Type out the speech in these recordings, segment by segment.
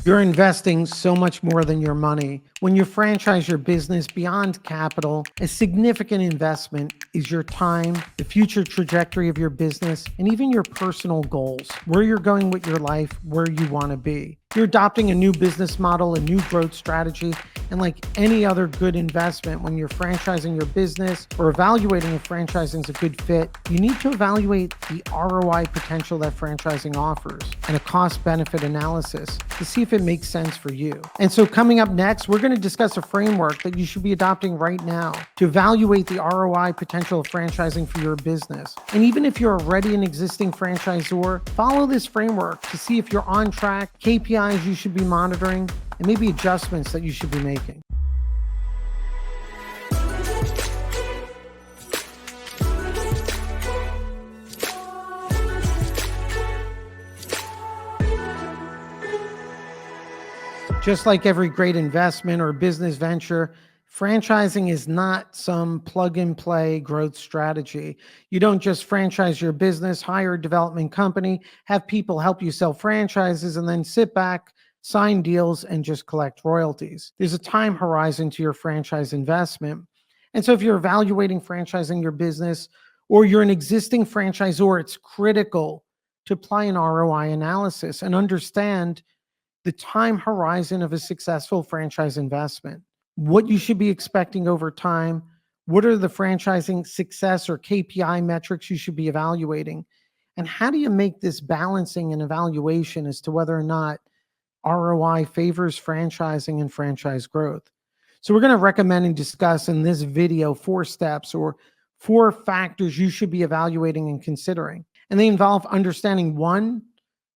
You're investing so much more than your money. When you franchise your business beyond capital, a significant investment is your time, the future trajectory of your business, and even your personal goals, where you're going with your life, where you want to be. You're adopting a new business model, a new growth strategy, and like any other good investment, when you're franchising your business or evaluating if franchising is a good fit, you need to evaluate the ROI potential that franchising offers and a cost-benefit analysis to see if it makes sense for you. And so coming up next, we're going to discuss a framework that you should be adopting right now to evaluate the ROI potential of franchising for your business. And even if you're already an existing franchisor, follow this framework to see if you're on track, KPIs you should be monitoring, and maybe adjustments that you should be making. Just like every great investment or business venture, franchising is not some plug and play growth strategy. You don't just franchise your business, hire a development company, have people help you sell franchises, and then sit back, sign deals, and just collect royalties. There's a time horizon to your franchise investment. And so if you're evaluating franchising your business or you're an existing franchisor, it's critical to apply an ROI analysis and understand the time horizon of a successful franchise investment, what you should be expecting over time, what are the franchising success or KPI metrics you should be evaluating, and how do you make this balancing and evaluation as to whether or not ROI favors franchising and franchise growth. So we're going to recommend and discuss in this video 4 steps or 4 factors you should be evaluating and considering. And they involve understanding 1,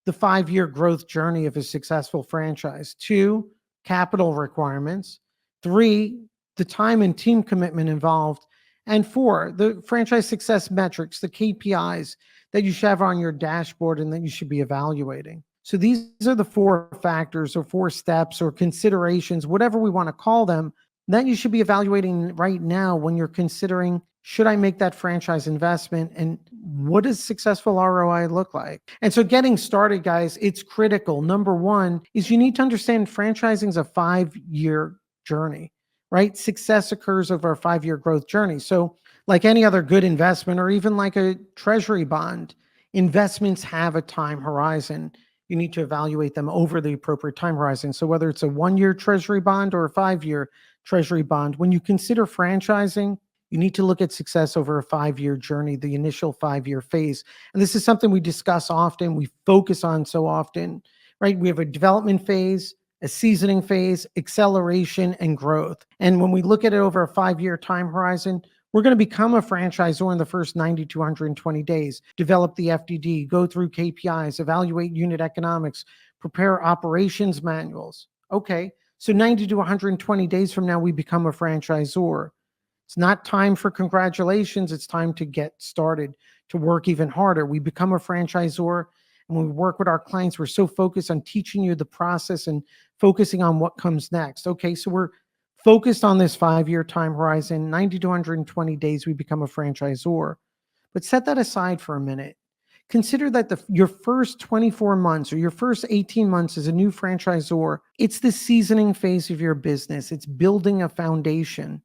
the 5-year growth journey of a successful franchise. 2, capital requirements. 3, the time and team commitment involved. And 4, the franchise success metrics, the KPIs that you should have on your dashboard and that you should be evaluating. So these are the 4 factors or 4 steps or considerations, whatever we want to call them, that you should be evaluating right now when you're considering, should I make that franchise investment, and what does successful ROI look like? And so getting started, guys, it's critical. Number 1 is you need to understand franchising is a 5-year journey, right? Success occurs over a 5-year growth journey. So like any other good investment or even like a treasury bond, investments have a time horizon. You need to evaluate them over the appropriate time horizon. So whether it's a 1-year treasury bond or a 5-year treasury bond, when you consider franchising, you need to look at success over a 5-year journey, the initial 5-year phase. And this is something we discuss often, we focus on so often, right? We have a development phase, a seasoning phase, acceleration, and growth. And when we look at it over a 5-year time horizon, we're going to become a franchisor in the first 90 to 120 days, develop the FDD, go through KPIs, evaluate unit economics, prepare operations manuals. Okay, so 90 to 120 days from now, we become a franchisor. It's not time for congratulations. It's time to get started, to work even harder. We become a franchisor, and when we work with our clients, we're so focused on teaching you the process and focusing on what comes next. Okay, so we're focused on this 5-year time horizon, 90 to 120 days, we become a franchisor. But set that aside for a minute. Consider that your first 24 months or your first 18 months as a new franchisor, it's the seasoning phase of your business. It's building a foundation.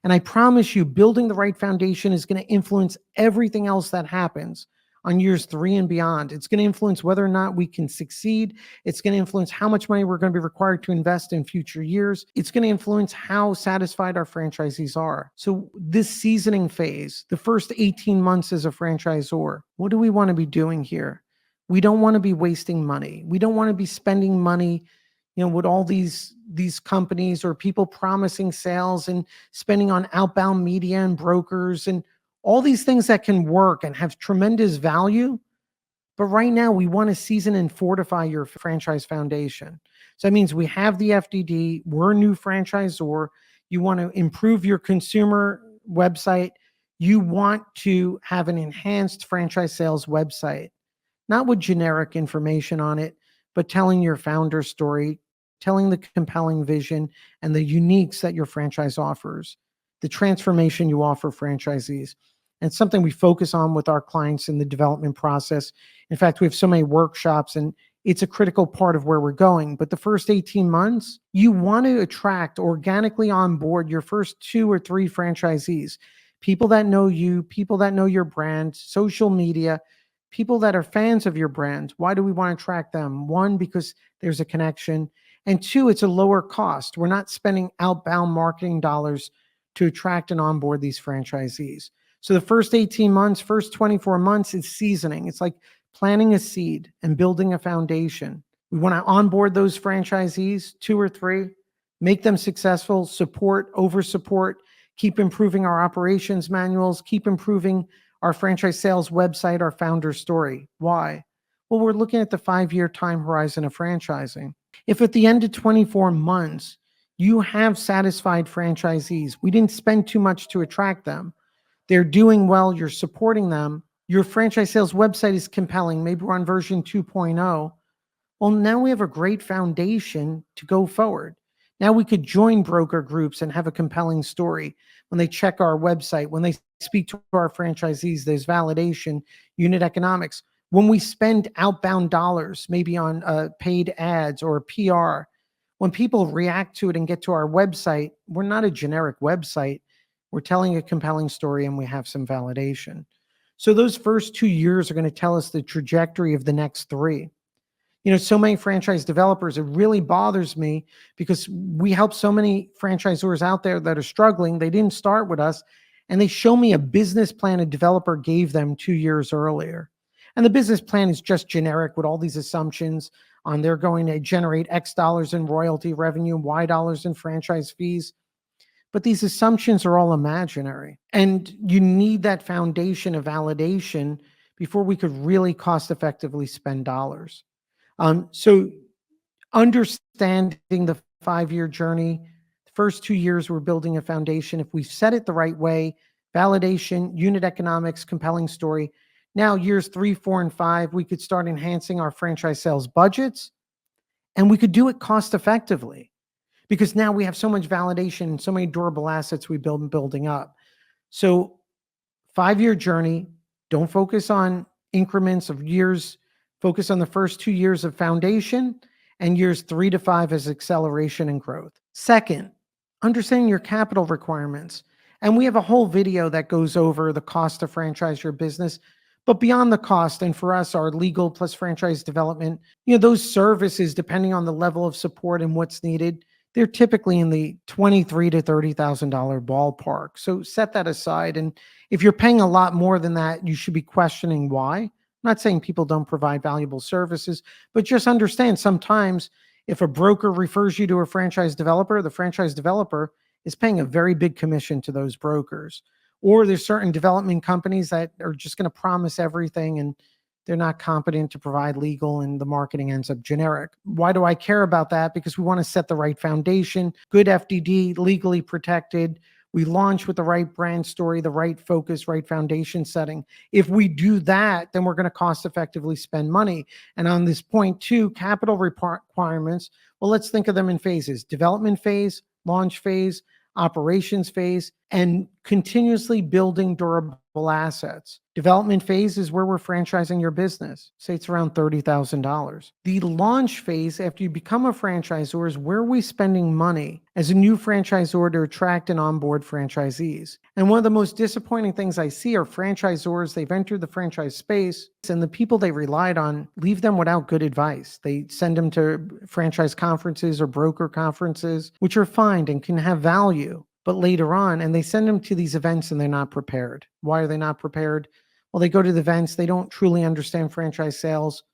And I promise you, building the right foundation is going to influence everything else that happens on years 3 and beyond. It's going to influence whether or not we can succeed. It's going to influence how much money we're going to be required to invest in future years. It's going to influence how satisfied our franchisees are. So this seasoning phase, the first 18 months as a franchisor, what do we want to be doing here? We don't want to be wasting money. We don't want to be spending money, with all these companies or people promising sales and spending on outbound media and brokers and all these things that can work and have tremendous value. But right now, we want to season and fortify your franchise foundation. So that means we have the FDD, we're a new franchisor, you want to improve your consumer website, you want to have an enhanced franchise sales website, not with generic information on it, but telling your founder story, telling the compelling vision and the uniques that your franchise offers, the transformation you offer franchisees. And something we focus on with our clients in the development process. In fact, we have so many workshops, and it's a critical part of where we're going. But the first 18 months, you want to attract organically on board your first 2 or 3 franchisees, people that know you, people that know your brand, social media, people that are fans of your brand. Why do we want to attract them? One, because there's a connection. And two, it's a lower cost. We're not spending outbound marketing dollars to attract and onboard these franchisees. So the first 18 months, first 24 months is seasoning. It's like planting a seed and building a foundation. We want to onboard those franchisees, 2 or 3, make them successful, support, over support, keep improving our operations manuals, keep improving our franchise sales website, our founder story. Why? Well, we're looking at the 5-year time horizon of franchising. If at the end of 24 months, you have satisfied franchisees, we didn't spend too much to attract them, they're doing well, you're supporting them, your franchise sales website is compelling, maybe we're on version 2.0, well, now we have a great foundation to go forward. Now we could join broker groups and have a compelling story. When they check our website, when they speak to our franchisees, there's validation, unit economics. When we spend outbound dollars, maybe on paid ads or PR, when people react to it and get to our website, we're not a generic website. We're telling a compelling story and we have some validation. So those first 2 years are going to tell us the trajectory of the next 3. So many franchise developers, it really bothers me because we help so many franchisors out there that are struggling. They didn't start with us and they show me a business plan a developer gave them 2 years earlier. And the business plan is just generic with all these assumptions on they're going to generate X dollars in royalty revenue, Y dollars in franchise fees. But these assumptions are all imaginary. And you need that foundation of validation before we could really cost effectively spend dollars. So understanding the 5-year journey, the first 2 years, we're building a foundation. If we set it the right way, validation, unit economics, compelling story. Now years 3, 4, and 5, we could start enhancing our franchise sales budgets and we could do it cost effectively because now we have so much validation and so many durable assets we build and building up. So 5-year journey, don't focus on increments of years. Focus on the first 2 years of foundation and years 3 to 5 as acceleration and growth. Second, understanding your capital requirements. And we have a whole video that goes over the cost to franchise your business. But beyond the cost, and for us, our legal plus franchise development, those services, depending on the level of support and what's needed, they're typically in the $23,000 to $30,000 ballpark. So set that aside. And if you're paying a lot more than that, you should be questioning why. I'm not saying people don't provide valuable services, but just understand sometimes if a broker refers you to a franchise developer, the franchise developer is paying a very big commission to those brokers. Or there's certain development companies that are just going to promise everything and they're not competent to provide legal and the marketing ends up generic. Why do I care about that? Because we want to set the right foundation, good FDD, legally protected. We launch with the right brand story, the right focus, right foundation setting. If we do that, then we're going to cost effectively spend money. And on this point too, capital requirements, well, let's think of them in phases: development phase, launch phase, operations phase, and continuously building durable assets. Development phase is where we're franchising your business. Say it's around $30,000. The launch phase, after you become a franchisor, is where we're spending money as a new franchisor to attract and onboard franchisees. And one of the most disappointing things I see are franchisors, they've entered the franchise space and the people they relied on leave them without good advice. They send them to franchise conferences or broker conferences, which are fine and can have value. But later on, and they send them to these events and they're not prepared. Why are they not prepared? Well, they go to the events, they don't truly understand franchise sales,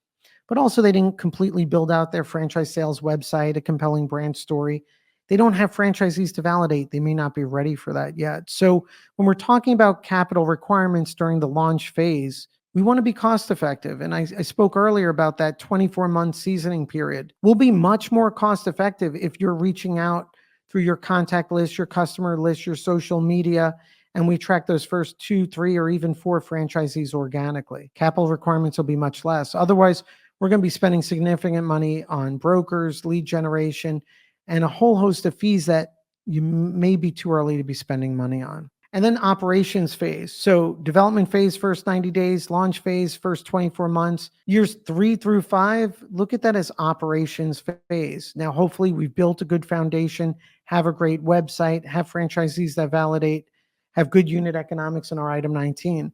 but also they didn't completely build out their franchise sales website, a compelling brand story. They don't have franchisees to validate. They may not be ready for that yet. So when we're talking about capital requirements during the launch phase, we want to be cost effective. And I spoke earlier about that 24-month seasoning period. We'll be much more cost effective if you're reaching out through your contact list, your customer list, your social media, and we track those first 2, 3, or even 4 franchisees organically. Capital requirements will be much less. Otherwise, we're going to be spending significant money on brokers, lead generation, and a whole host of fees that you may be too early to be spending money on. And then operations phase. So development phase, first 90 days, launch phase, first 24 months, years 3 through 5, look at that as operations phase. Now, hopefully we've built a good foundation, have a great website, have franchisees that validate, have good unit economics in our item 19.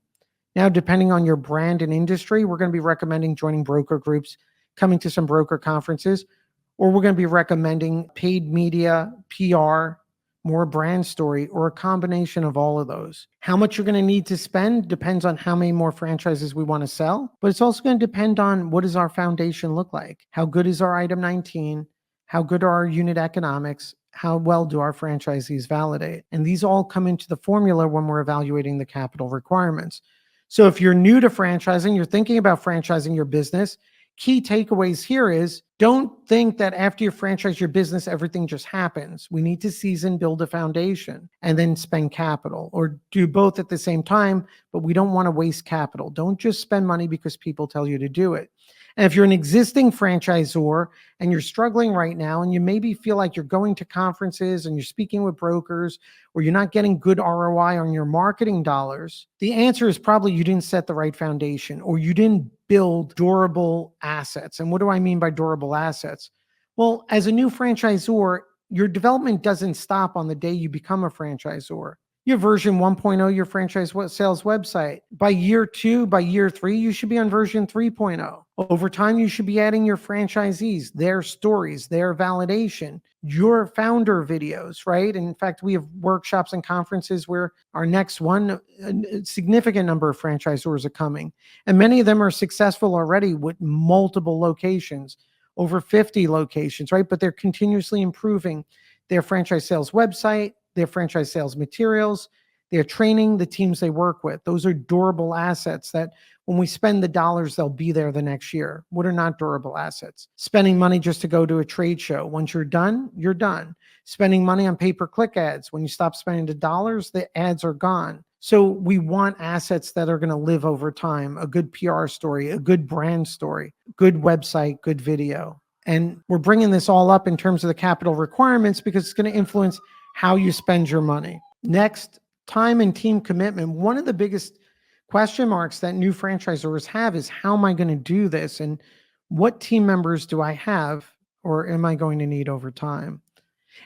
Now, depending on your brand and industry, we're going to be recommending joining broker groups, coming to some broker conferences, or we're going to be recommending paid media, PR, more brand story, or a combination of all of those. How much you're going to need to spend depends on how many more franchises we want to sell, but it's also going to depend on what does our foundation look like? How good is our item 19? How good are our unit economics? How well do our franchisees validate? And these all come into the formula when we're evaluating the capital requirements. So if you're new to franchising, you're thinking about franchising your business, key takeaways here is don't think that after you franchise your business, everything just happens. We need to season, build a foundation, and then spend capital, or do both at the same time, but we don't want to waste capital. Don't just spend money because people tell you to do it. And if you're an existing franchisor and you're struggling right now, and you maybe feel like you're going to conferences and you're speaking with brokers, or you're not getting good ROI on your marketing dollars, the answer is probably you didn't set the right foundation, or you didn't build durable assets. And what do I mean by durable assets? Well, as a new franchisor, your development doesn't stop on the day you become a franchisor. Your version 1.0, your franchise sales website. By year 2, by year 3, you should be on version 3.0. Over time, you should be adding your franchisees, their stories, their validation, your founder videos, right? And in fact, we have workshops and conferences where our next one, a significant number of franchisors are coming. And many of them are successful already with multiple locations, over 50 locations, right? But they're continuously improving their franchise sales website, their franchise sales materials, their training, the teams they work with. Those are durable assets that when we spend the dollars, they'll be there the next year. What are not durable assets? Spending money just to go to a trade show. Once you're done, you're done. Spending money on pay-per-click ads. When you stop spending the dollars, the ads are gone. So we want assets that are going to live over time, a good PR story, a good brand story, good website, good video. And we're bringing this all up in terms of the capital requirements because it's going to influence how you spend your money. Next, time and team commitment. One of the biggest question marks that new franchisors have is, how am I going to do this? And what team members do I have, or am I going to need over time?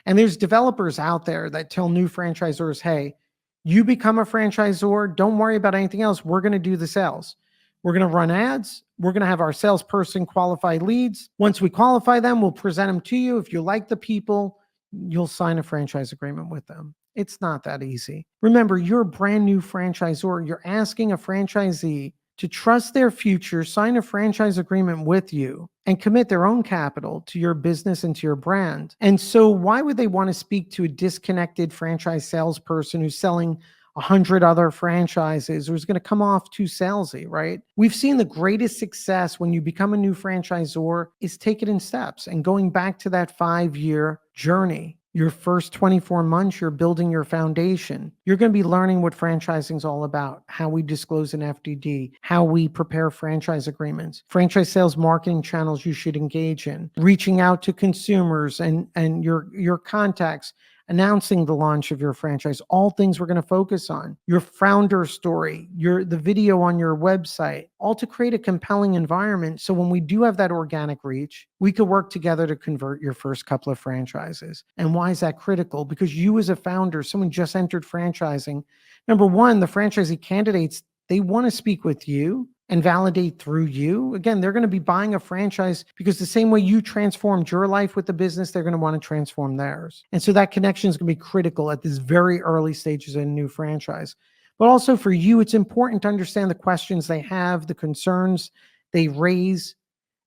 And there's developers out there that tell new franchisors, hey, you become a franchisor, don't worry about anything else. We're going to do the sales. We're going to run ads. We're going to have our salesperson qualify leads. Once we qualify them, we'll present them to you. If you like the people, you'll sign a franchise agreement with them. It's not that easy. Remember, you're a brand new franchisor. You're asking a franchisee to trust their future, sign a franchise agreement with you, and commit their own capital to your business and to your brand. And so why would they want to speak to a disconnected franchise salesperson who's selling 100 other franchises, or is going to come off too salesy, right? We've seen the greatest success when you become a new franchisor is take it in steps and going back to that 5-year journey. Your first 24 months, you're building your foundation. You're going to be learning what franchising is all about, how we disclose an FDD, how we prepare franchise agreements, franchise sales marketing channels you should engage in, reaching out to consumers and your contacts, announcing the launch of your franchise, all things we're going to focus on. Your founder story, the video on your website, all to create a compelling environment. So when we do have that organic reach, we could work together to convert your first couple of franchises. And why is that critical? Because you as a founder, someone just entered franchising, number one, the franchisee candidates, they want to speak with you and validate through you. Again, they're going to be buying a franchise because the same way you transformed your life with the business, they're going to want to transform theirs. And so that connection is going to be critical at this very early stages in a new franchise. But also for you, it's important to understand the questions they have, the concerns they raise,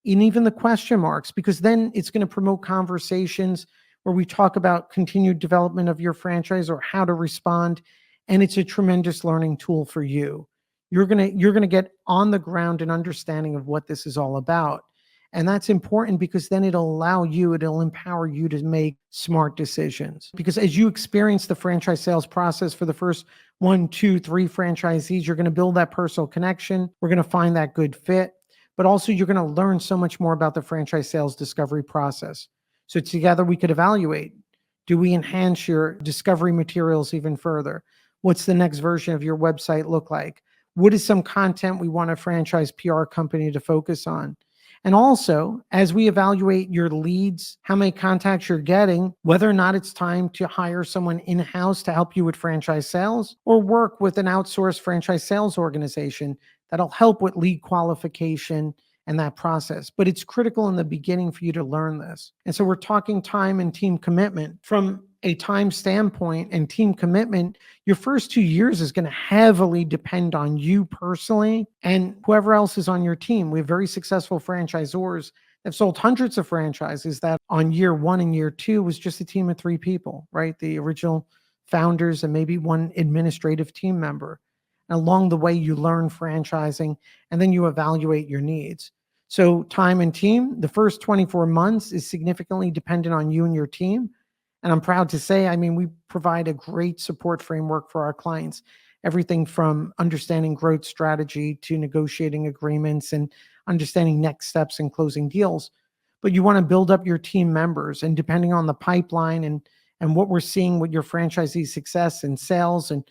and even the question marks, because then it's going to promote conversations where we talk about continued development of your franchise or how to respond. And it's a tremendous learning tool for you. You're gonna get on the ground and understanding of what this is all about. And that's important because then it'll empower you to make smart decisions. Because as you experience the franchise sales process for the first 1, 2, 3 franchisees, you're going to build that personal connection. We're going to find that good fit, but also you're going to learn so much more about the franchise sales discovery process. So together we could evaluate, do we enhance your discovery materials even further? What's the next version of your website look like? What is some content we want a franchise PR company to focus on? And also, as we evaluate your leads, how many contacts you're getting, whether or not it's time to hire someone in-house to help you with franchise sales or work with an outsourced franchise sales organization that'll help with lead qualification and that process. But it's critical in the beginning for you to learn this. And so we're talking time and team commitment. From a time standpoint and team commitment, your first 2 years is going to heavily depend on you personally and whoever else is on your team. We have very successful franchisors that have sold hundreds of franchises that on year 1 and year 2 was just a team of 3 people, right? The original founders and maybe one administrative team member. And along the way, you learn franchising and then you evaluate your needs. So time and team, the first 24 months is significantly dependent on you and your team. And I'm proud to say, we provide a great support framework for our clients, everything from understanding growth strategy to negotiating agreements and understanding next steps and closing deals. But you want to build up your team members, and depending on the pipeline and what we're seeing with your franchisee success and sales and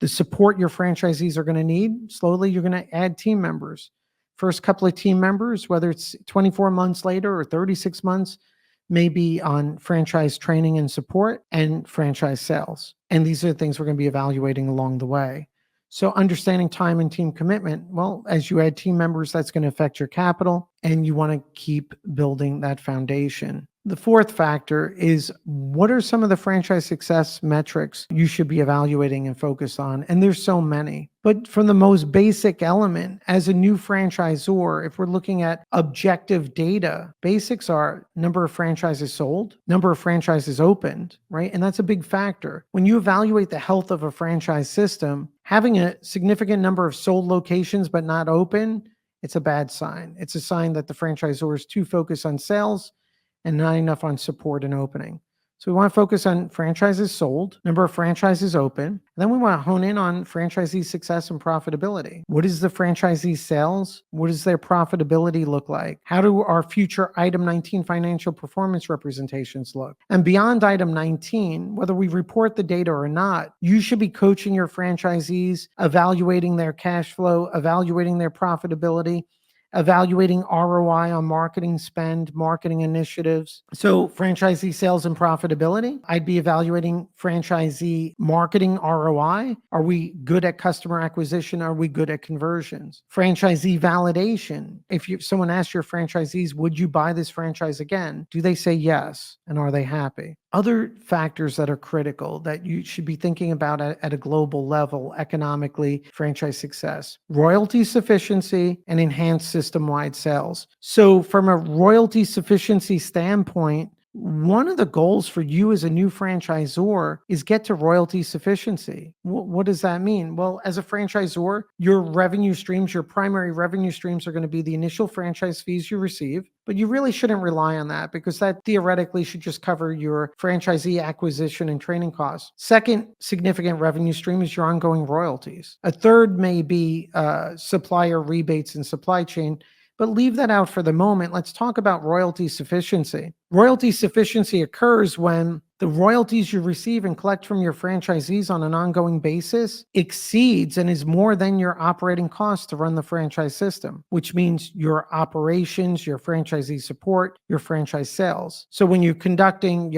the support your franchisees are going to need, slowly you're going to add team members. First couple of team members, whether it's 24 months later or 36 months, may be on franchise training and support and franchise sales. And these are the things we're going to be evaluating along the way. So understanding time and team commitment, well, as you add team members, that's going to affect your capital, and you want to keep building that foundation. The fourth factor is, what are some of the franchise success metrics you should be evaluating and focus on? And there's so many. But from the most basic element, as a new franchisor, if we're looking at objective data, basics are number of franchises sold, number of franchises opened, right? And that's a big factor. When you evaluate the health of a franchise system, having a significant number of sold locations but not open, it's a bad sign. It's a sign that the franchisor is too focused on sales and not enough on support and opening. So we want to focus on franchises sold, number of franchises open, and then we want to hone in on franchisee success and profitability. What is the franchisee sales? What does their profitability look like? How do our future item 19 financial performance representations look? And beyond item 19, whether we report the data or not, you should be coaching your franchisees, evaluating their cash flow, evaluating their profitability, evaluating ROI on marketing spend, marketing initiatives. So franchisee sales and profitability, I'd be evaluating franchisee marketing ROI. Are we good at customer acquisition? Are we good at conversions? Franchisee validation. If someone asks your franchisees, would you buy this franchise again? Do they say yes? And are they happy? Other factors that are critical that you should be thinking about at a global level, economically, franchise success, royalty sufficiency and enhanced system-wide sales. So from a royalty sufficiency standpoint, one of the goals for you as a new franchisor is get to royalty sufficiency. What does that mean? Well, as a franchisor, your revenue streams, your primary revenue streams are going to be the initial franchise fees you receive, but you really shouldn't rely on that because that theoretically should just cover your franchisee acquisition and training costs. Second significant revenue stream is your ongoing royalties. A third may be supplier rebates and supply chain, but leave that out for the moment. Let's talk about royalty sufficiency. Royalty sufficiency occurs when the royalties you receive and collect from your franchisees on an ongoing basis exceeds and is more than your operating costs to run the franchise system, which means your operations, your franchisee support, your franchise sales. So when you're doing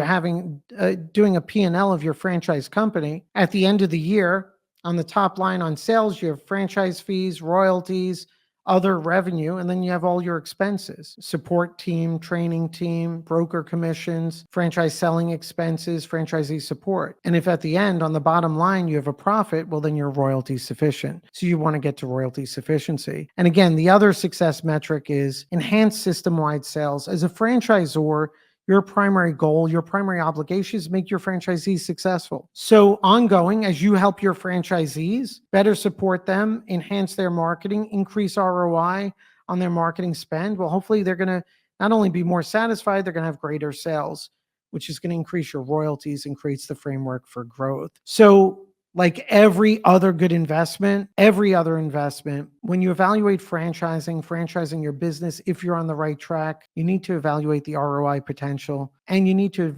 a P&L of your franchise company, at the end of the year, on the top line on sales, you have franchise fees, royalties, other revenue, and then you have all your expenses, support team, training team, broker commissions, franchise selling expenses, franchisee support. And if at the end on the bottom line you have a profit, well, then you're royalty sufficient. So you want to get to royalty sufficiency. And again, the other success metric is enhanced system-wide sales. As a franchisor, your primary goal, your primary obligation is make your franchisees successful. So ongoing, as you help your franchisees better support them, enhance their marketing, increase ROI on their marketing spend, well, hopefully they're going to not only be more satisfied, they're going to have greater sales, which is going to increase your royalties and creates the framework for growth. So Like every other good investment, every other investment, when you evaluate franchising your business, if you're on the right track, you need to evaluate the ROI potential, and you need to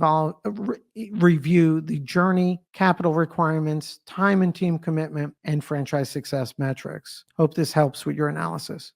review the journey, capital requirements, time and team commitment, and franchise success metrics. Hope this helps with your analysis.